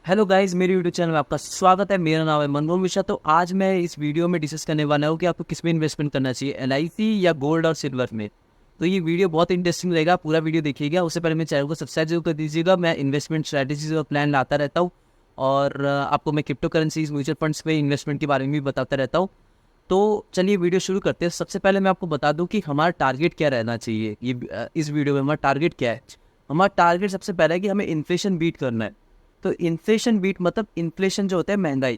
Hello guys, मेरे YouTube channel में आपका स्वागत है। मेरा नाम है मनमोहन मिश्रा। तो आज मैं इस वीडियो में डिस्कस करने वाला हूँ कि आपको किस में इन्वेस्टमेंट करना चाहिए, एलआईसी या गोल्ड और सिल्वर में। तो ये वीडियो बहुत इंटरेस्टिंग रहेगा, पूरा वीडियो देखिएगा। उससे पहले मेरे चैनल को सब्सक्राइब जरूर कर दीजिएगा। मैं इन्वेस्टमेंट स्ट्रैटेजीज और प्लान लाता रहता हूँ और आपको मैं क्रिप्टो करेंसीज, म्यूचुअल फंड्स में इन्वेस्टमेंट के बारे में भी बताता रहता हूँ। तो चलिए वीडियो शुरू करते हैं। सबसे पहले मैं आपको बता दूं कि हमारा टारगेट क्या रहना चाहिए। इस वीडियो में हमारा टारगेट क्या है। हमारा टारगेट सबसे पहले है कि हमें इन्फ्लेशन बीट करना है। तो इन्फ्लेशन बीट मतलब इन्फ्लेशन जो होता है महंगाई,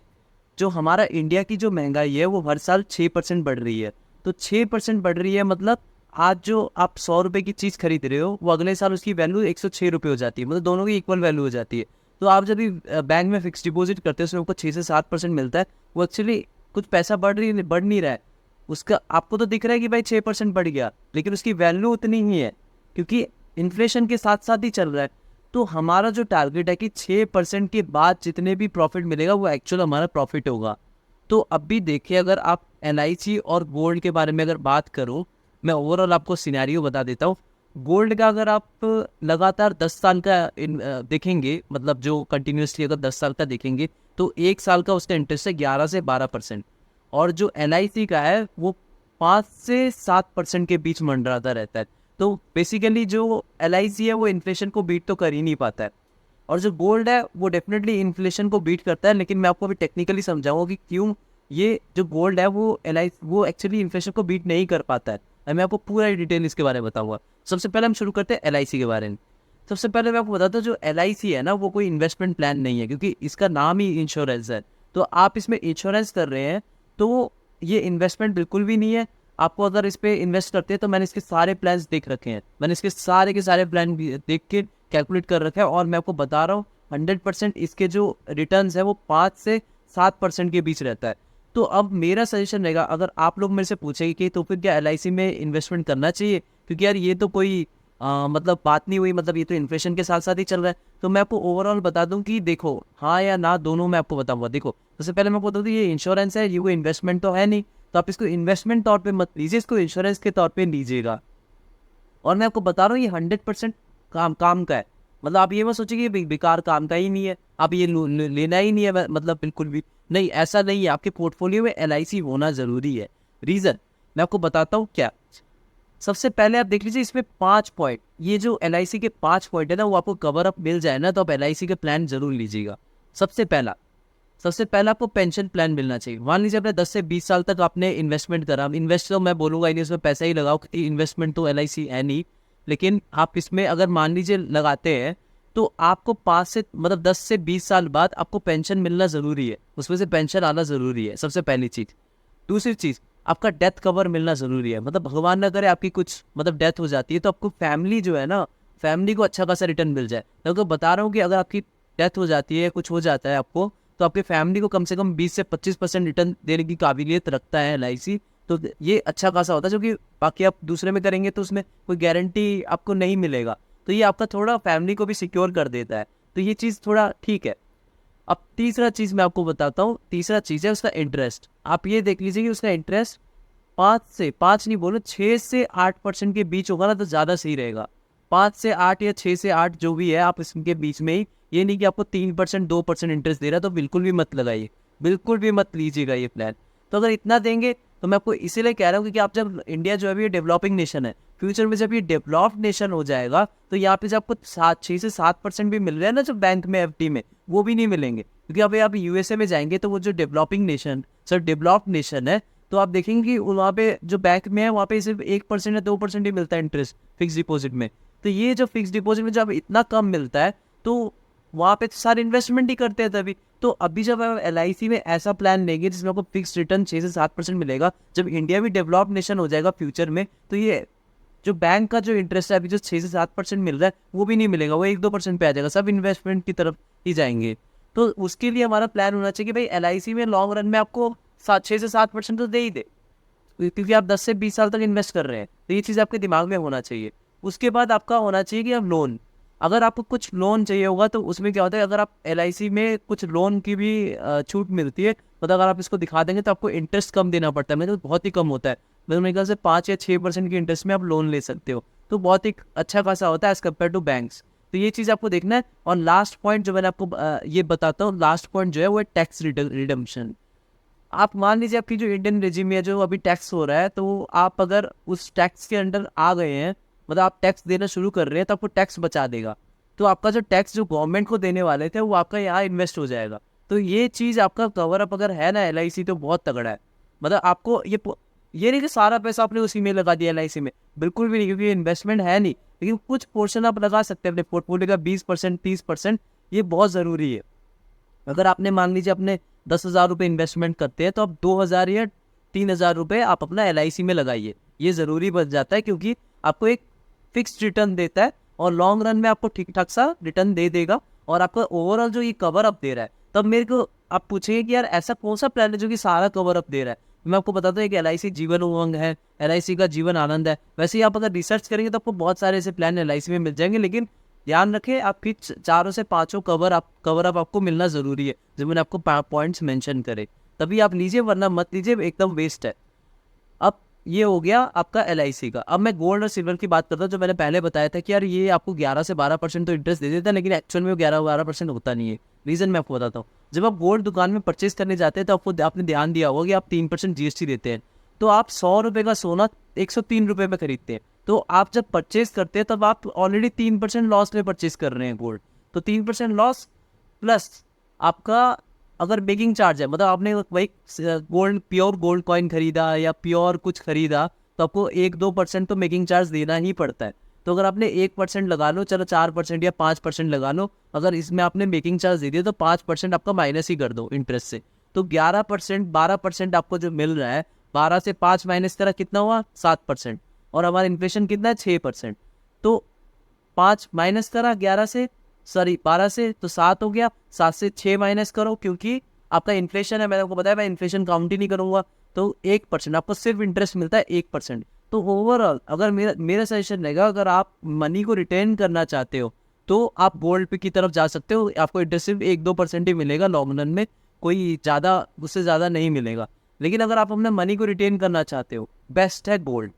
जो हमारा इंडिया की जो महंगाई है वो हर साल 6% बढ़ रही है। तो 6% बढ़ रही है मतलब आज जो आप 100 रुपये की चीज़ खरीद रहे हो वो अगले साल उसकी वैल्यू 106 रुपये हो जाती है। मतलब दोनों की इक्वल वैल्यू हो जाती है। तो आप जब भी बैंक में फिक्स डिपॉजिट करते हो उसमें आपको 6 से 7% मिलता है। वो एक्चुअली कुछ पैसा बढ़ नहीं रहा है। उसका आपको तो दिख रहा है कि भाई 6% बढ़ गया, लेकिन उसकी वैल्यू उतनी ही है क्योंकि इन्फ्लेशन के साथ साथ ही चल रहा है। तो हमारा जो टारगेट है कि 6% के बाद जितने भी प्रॉफिट मिलेगा वो एक्चुअल हमारा प्रॉफिट होगा। तो अब भी देखिए, अगर आप एलआईसी और गोल्ड के बारे में अगर बात करूं, मैं ओवरऑल आपको सिनेरियो बता देता हूं। गोल्ड का अगर आप लगातार 10 साल का देखेंगे, मतलब जो कंटिन्यूसली अगर 10 साल का देखेंगे तो 1 साल का उसका इंटरेस्ट है 11 से 12%। और जो एलआईसी का है वो 5 से 7% के बीच मंडराता रहता है। तो बेसिकली जो एलआईसी है वो इन्फ्लेशन को बीट तो कर ही नहीं पाता है। और जो गोल्ड है वो डेफिनेटली इन्फ्लेशन को बीट करता है, लेकिन मैं आपको अभी टेक्निकली समझाऊंगा कि क्यों ये जो गोल्ड है वो एक्चुअली इन्फ्लेशन को बीट नहीं कर पाता है। और मैं आपको पूरा डिटेल इसके बारे में बताऊंगा। सबसे पहले हम शुरू करते हैं एलआईसी के बारे में। सबसे पहले मैं आपको बताता हूँ, जो एलआईसी है ना वो कोई इन्वेस्टमेंट प्लान नहीं है, क्योंकि इसका नाम ही इंश्योरेंस है। तो आप इसमें इंश्योरेंस कर रहे हैं, तो ये इन्वेस्टमेंट बिल्कुल भी नहीं है। आपको अगर इस पे इन्वेस्ट करते हैं तो मैंने इसके सारे प्लान्स देख रखे हैं, मैंने इसके सारे के सारे प्लान देख के कैलकुलेट कर रखा है। और मैं आपको बता रहा हूँ 100% इसके जो रिटर्न्स है वो 5 से 7% के बीच रहता है। तो अब मेरा सजेशन रहेगा, अगर आप लोग मेरे से पूछेंगे कि तो फिर क्या एलआईसी में इन्वेस्टमेंट करना चाहिए, क्योंकि यार ये तो कोई मतलब बात नहीं हुई, मतलब ये तो इन्फ्लेशन के साथ साथ ही चल रहा है। तो मैं आपको ओवरऑल बता दूं कि देखो, हाँ या ना दोनों मैं आपको बताऊंगा। देखो, सबसे पहले मैं आपको बता दूं, ये इंश्योरेंस है, ये कोई इन्वेस्टमेंट तो है नहीं। तो आप इसको इन्वेस्टमेंट तौर पे मत लीजिए, इसको इंश्योरेंस के तौर पे लीजिएगा। और मैं आपको बता रहा हूँ ये 100% काम का है। मतलब आप ये मत सोचिए कि बेकार काम का ही नहीं है, आप ये लेना ही नहीं है, मतलब बिल्कुल भी नहीं, ऐसा नहीं है। आपके पोर्टफोलियो में एलआईसी होना जरूरी है। रीजन मैं आपको बताता हूँ क्या। सबसे पहले आप देख लीजिए, इसमें 5 पॉइंट, ये जो एलआईसी के 5 पॉइंट है ना, वो आपको कवर अप मिल जाए ना, तो आप एलआईसी के प्लान जरूर लीजिएगा। सबसे पहला आपको पेंशन प्लान मिलना चाहिए। मान लीजिए आपने 10 से 20 साल तक आपने इन्वेस्टमेंट करा, इन्वेस्ट तो मैं बोलूंगा नहीं, उसमें पैसा ही लगाओ, इन्वेस्टमेंट तो एलआईसी है नहीं। लेकिन आप इसमें अगर मान लीजिए लगाते हैं तो आपको 10 से 20 साल बाद आपको पेंशन मिलना जरूरी है, उसमें से पेंशन आना जरूरी है, सबसे पहली चीज। दूसरी चीज, आपका डेथ कवर मिलना जरूरी है। मतलब भगवान ना करे आपकी कुछ मतलब डेथ हो जाती है तो आपको फैमिली जो है ना, फैमिली को अच्छा खासा रिटर्न मिल जाए। मैं आपको बता रहा हूँ कि अगर आपकी डेथ हो जाती है, कुछ हो जाता है आपको, तो आपके फैमिली को कम से कम 20 से 25% रिटर्न देने की काबिलियत रखता है एलआईसी। तो ये अच्छा खासा होता है, जो कि बाकी आप दूसरे में करेंगे तो उसमें कोई गारंटी आपको नहीं मिलेगा। तो ये आपका थोड़ा फैमिली को भी सिक्योर कर देता है। तो ये चीज़ थोड़ा ठीक है। अब तीसरा चीज़ मैं आपको बताता हूँ। तीसरा चीज़ है उसका इंटरेस्ट। आप ये देख लीजिए कि उसका इंटरेस्ट 5 नहीं बोलो, 6 से 8% के बीच होगा ना तो ज़्यादा सही रहेगा। 5 से 8 या 6 से 8 जो भी है, आप इसके बीच में ही। ये नहीं कि आपको 3% 2% इंटरेस्ट दे रहा है, तो बिल्कुल भी मत लगाइए, बिल्कुल भी मत लीजिएगा ये प्लान। तो अगर इतना देंगे तो मैं आपको इसीलिए कह रहा हूँ, क्योंकि आप जब इंडिया जो है ये डेवलपिंग नेशन है, फ्यूचर में जब ये डेवलप्ड नेशन हो जाएगा तो यहाँ पे जब आपको 6 से 7% भी मिल रहा है ना जो बैंक में एफडी में, वो भी नहीं मिलेंगे। क्योंकि अब आप यूएसए में जाएंगे तो वो जो डेवलप्ड नेशन है, तो आप देखेंगे कि वहाँ पे जो बैंक में है वहाँ पे सिर्फ 1% या 2% ही मिलता है इंटरेस्ट फिक्स डिपॉजिट में। तो ये जो फिक्स डिपॉजिट में जब इतना कम मिलता है तो वहाँ पे तो सारे इन्वेस्टमेंट ही करते हैं तभी। तो अभी जब आप एलआईसी में ऐसा प्लान लेंगे जिसमें आपको फिक्स रिटर्न 6 से 7% मिलेगा, जब इंडिया भी डेवलप्ड नेशन हो जाएगा फ्यूचर में, तो ये जो बैंक का जो इंटरेस्ट है अभी जो 6 से 7% मिल रहा है वो भी नहीं मिलेगा, वो 1-2% पे आ जाएगा, सब इन्वेस्टमेंट की तरफ ही जाएंगे। तो उसके लिए हमारा प्लान होना चाहिए कि भाई एलआईसी में लॉन्ग रन में आपको 6 से 7% तो दे ही दे, क्योंकि आप 10 से 20 साल तक इन्वेस्ट कर रहे हैं। तो ये चीज़ आपके दिमाग में होना चाहिए। उसके बाद आपका होना चाहिए कि आप लोन, अगर आपको कुछ लोन चाहिए होगा तो उसमें क्या होता है, अगर आप एलआईसी में कुछ लोन की भी छूट मिलती है, मतलब अगर आप इसको दिखा देंगे तो आपको इंटरेस्ट कम देना पड़ता है, मतलब बहुत ही कम होता है। मतलब मेरे ख्याल से 5 या 6% की इंटरेस्ट में आप लोन ले सकते हो। तो बहुत ही अच्छा खासा होता है एज कम्पेयर टू बैंक्स। तो ये चीज़ आपको देखना है। और लास्ट पॉइंट जो मैंने आपको ये बताता हूँ, लास्ट पॉइंट जो है वो है टैक्स रिडम्पशन। आप मान लीजिए आपकी जो इंडियन रेजिम है जो अभी टैक्स हो रहा है, तो आप अगर उस टैक्स के अंडर आ गए हैं, मतलब आप टैक्स देना शुरू कर रहे हैं, तो आपको टैक्स बचा देगा। तो आपका जो टैक्स जो गवर्नमेंट को देने वाले थे वो आपका यहाँ इन्वेस्ट हो जाएगा। तो ये चीज़ आपका कवर अप अगर है ना LIC, तो बहुत तगड़ा है। मतलब आपको ये नहीं कि सारा पैसा आपने उसी में लगा दिया LIC में, बिल्कुल भी नहीं, क्योंकि इन्वेस्टमेंट है नहीं। लेकिन कुछ पोर्शन आप लगा सकते हैं अपने पोर्टफोलियो का, 20% 30%, ये बहुत ज़रूरी है। अगर आपने मान लीजिए अपने 10,000 रुपये इन्वेस्टमेंट करते हैं, तो आप 2,000 या 3,000 रुपये आप अपना LIC में लगाइए। ये ज़रूरी बन जाता है, क्योंकि आपको एक फिक्स्ड रिटर्न देता है और लॉन्ग रन में आपको ठीक ठाक सा रिटर्न दे देगा। और आपका ओवरऑल जो ये कवर अप दे रहा है, तब मेरे को आप पूछेंगे कि यार ऐसा कौन सा प्लान है जो कि सारा कवर अप दे रहा है। मैं आपको बताता हूँ कि LIC जीवन उमंग है, LIC का जीवन आनंद है। वैसे ही आप अगर रिसर्च करेंगे तो आपको बहुत सारे ऐसे प्लान LIC में मिल जाएंगे, लेकिन ध्यान रखें आपकी 4 से 5 कवर अप आपको मिलना ज़रूरी है, जो मैंने आपको पॉइंट्स मेंशन करे, तभी आप लीजिए, वरना मत लीजिए, एकदम वेस्ट है। अब ये हो गया आपका LIC का। अब मैं गोल्ड और सिल्वर की बात करता हूँ। जो मैंने पहले बताया था कि यार ये आपको 11 से 12% तो इंटरेस्ट दे देता है, लेकिन एक्चुअल में वो 11-12% होता नहीं है। रीज़न मैं आपको बताता हूँ। जब आप गोल्ड दुकान में परचेज करने जाते हैं, तो आपने ध्यान दिया होगा कि आप 3% GST देते हैं। तो आप 100 रुपये का सोना 103 रुपये में खरीदते हैं। तो आप जब परचेज करते हैं, तब आप ऑलरेडी 3% लॉस में परचेज कर रहे हैं गोल्ड। तो 3% लॉस प्लस आपका अगर मेकिंग चार्ज है, मतलब आपने वही गोल्ड, प्योर गोल्ड कॉइन खरीदा या प्योर कुछ खरीदा, तो आपको 1-2% तो मेकिंग चार्ज देना ही पड़ता है। तो अगर आपने 1% लगा लो, चलो 4% या 5% लगा लो, अगर इसमें आपने मेकिंग चार्ज दे दिया, तो 5% आपका माइनस ही कर दो इंटरेस्ट से। तो 11% 12% आपको जो मिल रहा है, 12 से 5 माइनस करा, कितना हुआ? 7%। और हमारा इन्फ्लेशन कितना है? 6%। तो 5 माइनस करा 11 से, सॉरी 12 से, तो 7 हो गया। 7 से 6 माइनस करो, क्योंकि आपका इन्फ्लेशन है, मैंने आपको बताया मैं इन्फ्लेशन काउंट ही नहीं करूंगा। तो 1% आपको सिर्फ इंटरेस्ट मिलता है, 1%। तो ओवरऑल अगर मेरा सजेशन रहेगा, अगर आप मनी को रिटेन करना चाहते हो, तो आप गोल्ड पे की तरफ जा सकते हो। आपको इंटरेस्ट सिर्फ 1-2% ही मिलेगा लॉन्ग रन में, कोई ज़्यादा, उससे ज़्यादा नहीं मिलेगा। लेकिन अगर आप अपने मनी को रिटेन करना चाहते हो, बेस्ट है गोल्ड।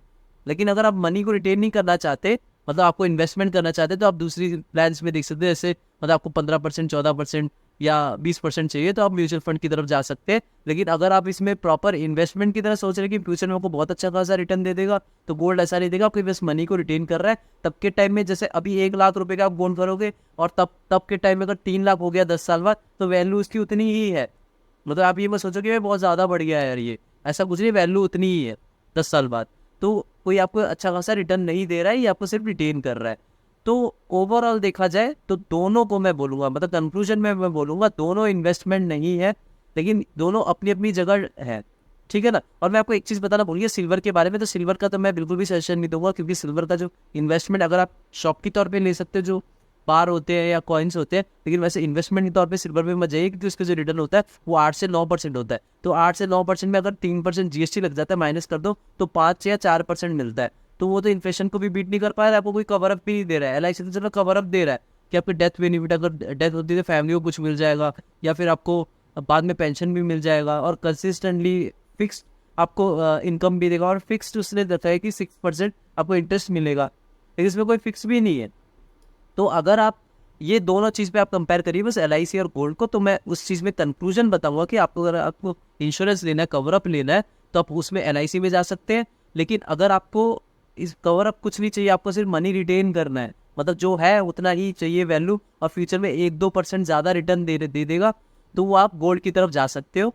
लेकिन अगर आप मनी को रिटेन नहीं करना चाहते, मतलब आपको इन्वेस्टमेंट करना चाहते हैं, तो आप दूसरी प्लान्स में देख सकते हैं। जैसे मतलब आपको 15%, 14% या 20% चाहिए, तो आप म्यूचुअल फंड की तरफ जा सकते हैं। लेकिन अगर आप इसमें प्रॉपर इन्वेस्टमेंट की तरह सोच रहे हैं कि फ्यूचर में आपको बहुत अच्छा खासा रिटर्न दे देगा, तो गोल्ड ऐसा नहीं देगा। आपके बस मनी को रिटेन कर रहा है। तब के टाइम में जैसे अभी 1 लाख रुपए का आप गोल्ड करोगे, और तब के टाइम में अगर 3 लाख हो गया 10 साल बाद, तो वैल्यू उसकी उतनी ही है। मतलब आप ये मत सोचो कि बहुत ज़्यादा बढ़ गया है यार, ये ऐसा कुछ नहीं, वैल्यू उतनी ही है 10 साल बाद। तो कोई आपको अच्छा खासा रिटर्न नहीं दे रहा है, ये आपको सिर्फ रिटेन कर रहा है। तो ओवरऑल देखा जाए तो दोनों को मैं बोलूँगा, मतलब कंक्लूजन में मैं बोलूँगा, दोनों इन्वेस्टमेंट नहीं है, लेकिन दोनों अपनी अपनी जगह है, ठीक है ना। और मैं आपको एक चीज़ बताना भूल गया सिल्वर के बारे में। तो सिल्वर का तो मैं बिल्कुल भी सजेशन नहीं दूंगा, क्योंकि सिल्वर का जो इन्वेस्टमेंट, अगर आप शॉप के तौर पे ले सकते हो, जो बार होते हैं या कॉइन्स होते हैं, लेकिन वैसे इन्वेस्टमेंट के तौर पे सिल्वर में मत जाइए, क्योंकि उसका जो रिटर्न होता है वो 8 से 9% होता है। तो 8 से 9% में अगर 3% GST लग जाता है, माइनस कर दो, तो 5 या 4% मिलता है। तो वो तो इन्फ्लेशन को भी बीट नहीं कर पा रहा है, आपको कोई कवर अप भी नहीं दे रहा है। LIC तो चलो कवर अप दे रहा है कि आपकी डेथ बेनिफिट, अगर डेथ होती है तो फैमिली को कुछ मिल जाएगा, या फिर आपको बाद में पेंशन भी मिल जाएगा, और कंसिस्टेंटली फिक्स आपको इनकम भी देगा। और फिक्स्ड उसने देखा है कि 6% आपको इंटरेस्ट मिलेगा, लेकिन इसमें कोई फिक्स भी नहीं है। तो अगर आप ये दोनों चीज़ पे आप कंपेयर करिए बस LIC और गोल्ड को, तो मैं उस चीज़ में कंक्लूजन बताऊंगा कि आपको, अगर आपको इंश्योरेंस लेना है, कवर अप लेना है, तो आप उसमें LIC में जा सकते हैं। लेकिन अगर आपको इस कवर अप कुछ नहीं चाहिए, आपको सिर्फ मनी रिटेन करना है, मतलब जो है उतना ही चाहिए वैल्यू, और फ्यूचर में 1-2% ज़्यादा रिटर्न दे देगा, तो वो आप गोल्ड की तरफ जा सकते हो।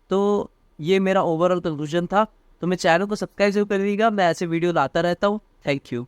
तो ये मेरा ओवरऑल कंक्लूजन था। तो मैं चैनल को सब्सक्राइब जरूर करिएगा, मैं ऐसे वीडियो लाता रहता हूँ। Thank you.